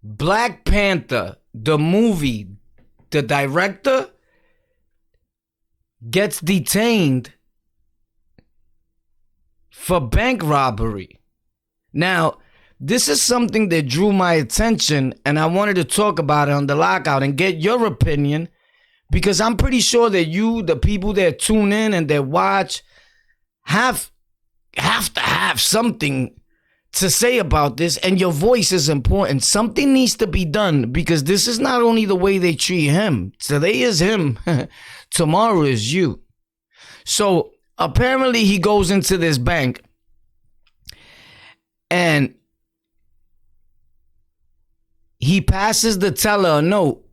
Black Panther, the movie, the director gets detained for bank robbery. Now, this is something that drew my attention, and I wanted to talk about it on the lockout and get your opinion, because I'm pretty sure that you, the people that tune in and that watch, have to have something to say about this, and your voice is important. Something needs to be done, because this is not only the way they treat him. Today is him. Tomorrow is you. So apparently he goes into this bank and he passes the teller a note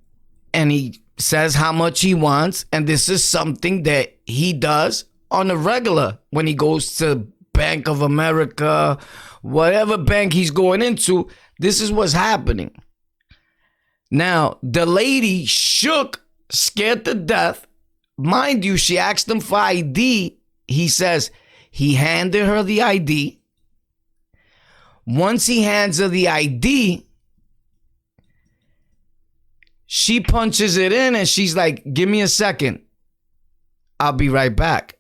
and he says how much he wants. And this is something that he does on a regular when he goes to Bank of America, whatever bank he's going into. This is what's happening. Now, the lady shook, scared to death. Mind you, she asked him for ID. He says he handed her the ID. Once he hands her the ID, she punches it in and she's like, give me a second. I'll be right back.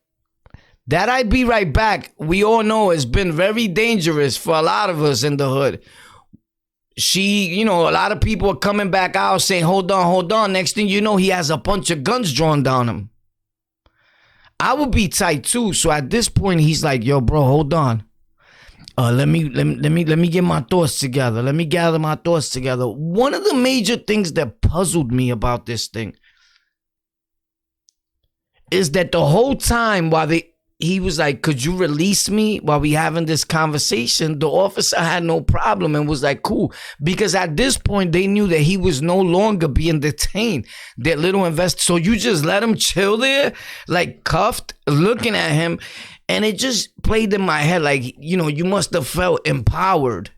That "I'll be right back," we all know, has been very dangerous for a lot of us in the hood. A lot of people are coming back out saying, hold on. Next thing you know, he has a bunch of guns drawn down him. I would be tight too. So at this point, he's like, yo, bro, hold on. Let me get my thoughts together. Let me gather my thoughts together. One of the major things that puzzled me about this thing is that the whole time while he was like, could you release me while we having this conversation? The officer had no problem and was like, cool. Because at this point, they knew that he was no longer being detained. That little investor. So you just let him chill there, like cuffed, looking at him. And it just played in my head like, you must have felt empowered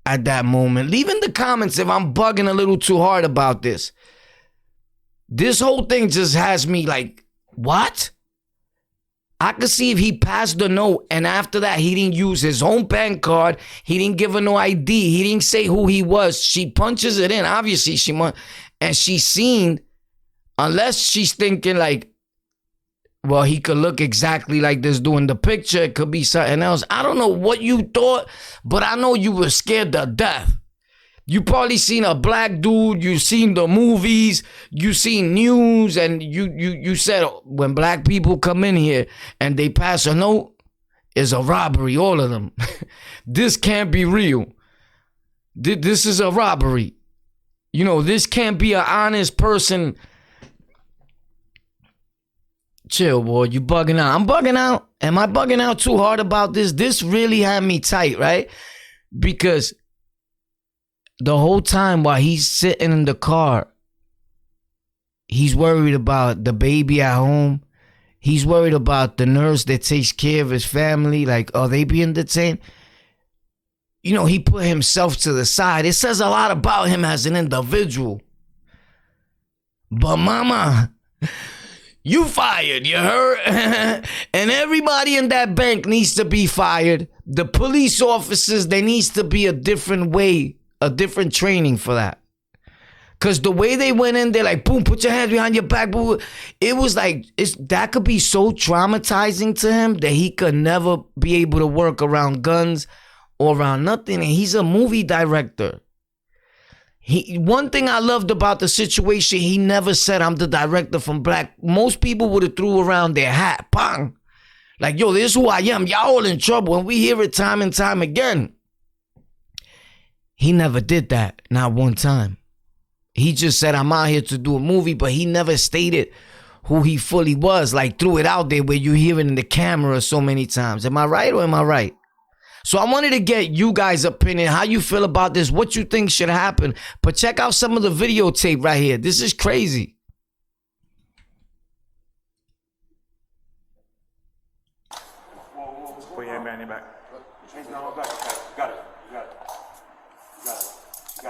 at that moment. Leave in the comments if I'm bugging a little too hard about this. This whole thing just has me like, what? I could see if he passed the note and after that he didn't use his own bank card. He didn't give her no ID. He didn't say who he was. She punches it in. Obviously and she's seen, unless she's thinking like, well, he could look exactly like this doing the picture. It could be something else. I don't know what you thought, but I know you were scared to death. You probably seen a black dude, you seen the movies, you seen news, and you said when black people come in here and they pass a note, it's a robbery, all of them. This can't be real. This is a robbery. This can't be an honest person. Chill, boy, you bugging out. I'm bugging out. Am I bugging out too hard about this? This really had me tight, right? Because the whole time while he's sitting in the car, he's worried about the baby at home. He's worried about the nurse that takes care of his family. Like, are they being detained? He put himself to the side. It says a lot about him as an individual. But mama, you fired, you heard? And everybody in that bank needs to be fired. The police officers, there needs to be a different way, a different training for that. Because the way they went in, they're like, boom, put your hands behind your back. Boom. It was like, that could be so traumatizing to him that he could never be able to work around guns or around nothing. And he's a movie director. One thing I loved about the situation, he never said, I'm the director from Black. Most people would have threw around their hat. Bang. Like, yo, this is who I am. Y'all all in trouble. And we hear it time and time again. He never did that. Not one time. He just said, I'm out here to do a movie, but he never stated who he fully was. Like, threw it out there where you hear it in the camera so many times. Am I right or am I right? So I wanted to get you guys' opinion, how you feel about this, what you think should happen. But check out some of the videotape right here. This is crazy. Put your hand behind your back. Hands behind my back. Okay. Got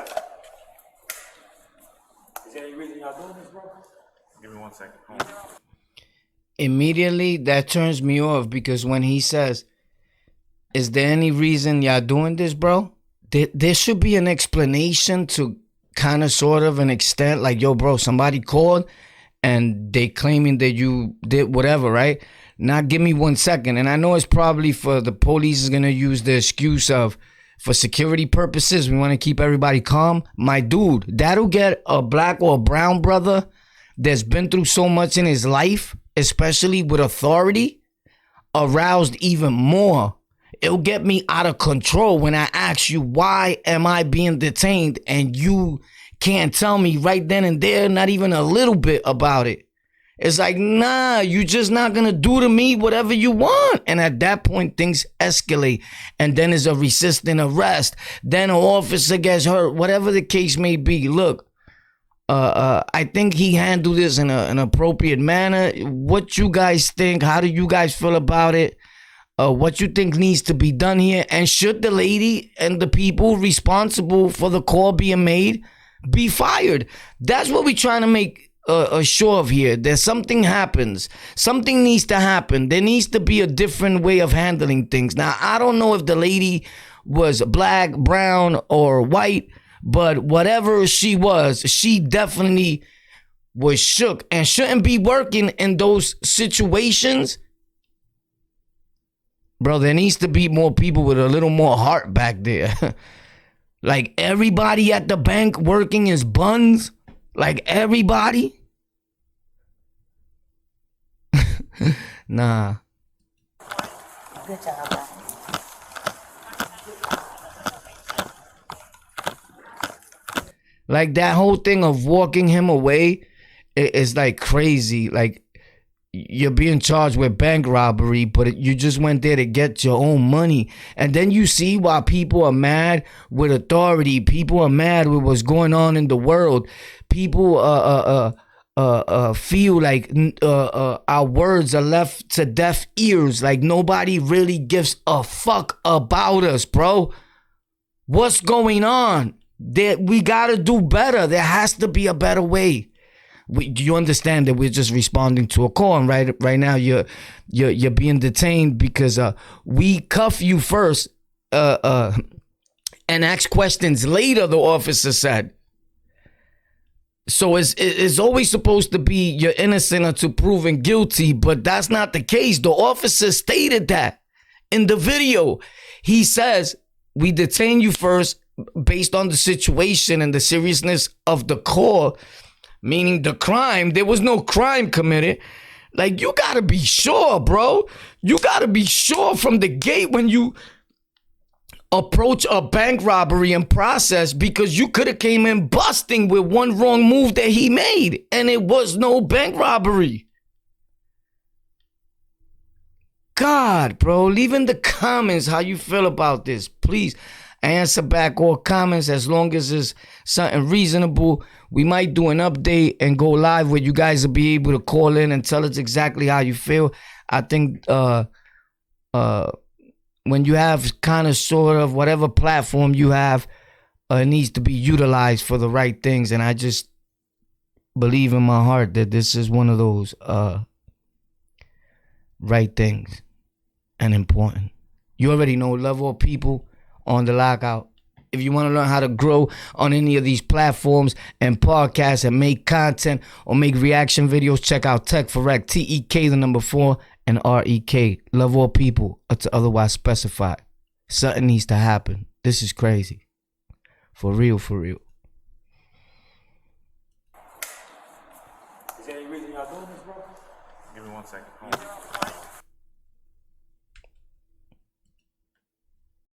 it. Is there any reason y'all doing this, bro? Give me 1 second. Hold on. Immediately, that turns me off because when he says, is there any reason y'all doing this, bro? there should be an explanation to kind of sort of an extent, like, yo, bro, somebody called and they claiming that you did whatever, right? Now give me 1 second. And I know it's probably for the police is going to use the excuse of, for security purposes, we want to keep everybody calm. My dude, that'll get a black or a brown brother that's been through so much in his life, especially with authority, aroused even more. It'll get me out of control when I ask you, why am I being detained? And you can't tell me right then and there, not even a little bit about it. It's like, nah, you just not gonna do to me whatever you want. And at that point, things escalate. And then there's a resisting arrest. Then an officer gets hurt, whatever the case may be. Look, I think he handled this in an appropriate manner. What you guys think? How do you guys feel about it? What you think needs to be done here? And should the lady and the people responsible for the call being made be fired? That's what we're trying to make sure of here. That something happens. Something needs to happen. There needs to be a different way of handling things. Now, I don't know if the lady was black, brown, or white, but whatever she was, she definitely was shook and shouldn't be working in those situations. Bro, there needs to be more people with a little more heart back there. Like everybody at the bank working is buns. Like everybody. Nah. Good job, guys. Like that whole thing of walking him away is like crazy. Like you're being charged with bank robbery, but you just went there to get your own money. And then you see why people are mad with authority. People are mad with what's going on in the world. People feel like our words are left to deaf ears. Like nobody really gives a fuck about us, bro. What's going on? We gotta do better. There has to be a better way. Do you understand that we're just responding to a call? And right now you're being detained because we cuff you first and ask questions later, the officer said. So it's always supposed to be you're innocent until proven guilty, but that's not the case. The officer stated that in the video. He says, we detain you first based on the situation and the seriousness of the call, meaning the crime. There was no crime committed. Like, you gotta be sure, bro. You gotta be sure from the gate when you approach a bank robbery and process, because you could have came in busting with one wrong move that he made and it was no bank robbery. God, bro, leave in the comments how you feel about this. Please answer back all comments as long as it's something reasonable. We might do an update and go live where you guys will be able to call in and tell us exactly how you feel. I think when you have kind of sort of whatever platform you have, it needs to be utilized for the right things. And I just believe in my heart that this is one of those right things and important. You already know, level of people on the lockout. If you want to learn how to grow on any of these platforms and podcasts and make content or make reaction videos, check out Tech for Rec, TEK 4 and REK. Love all people until otherwise specified. Something needs to happen. This is crazy. For real, for real. Is there any reason y'all doing this, bro? Give me 1 second. Hold on.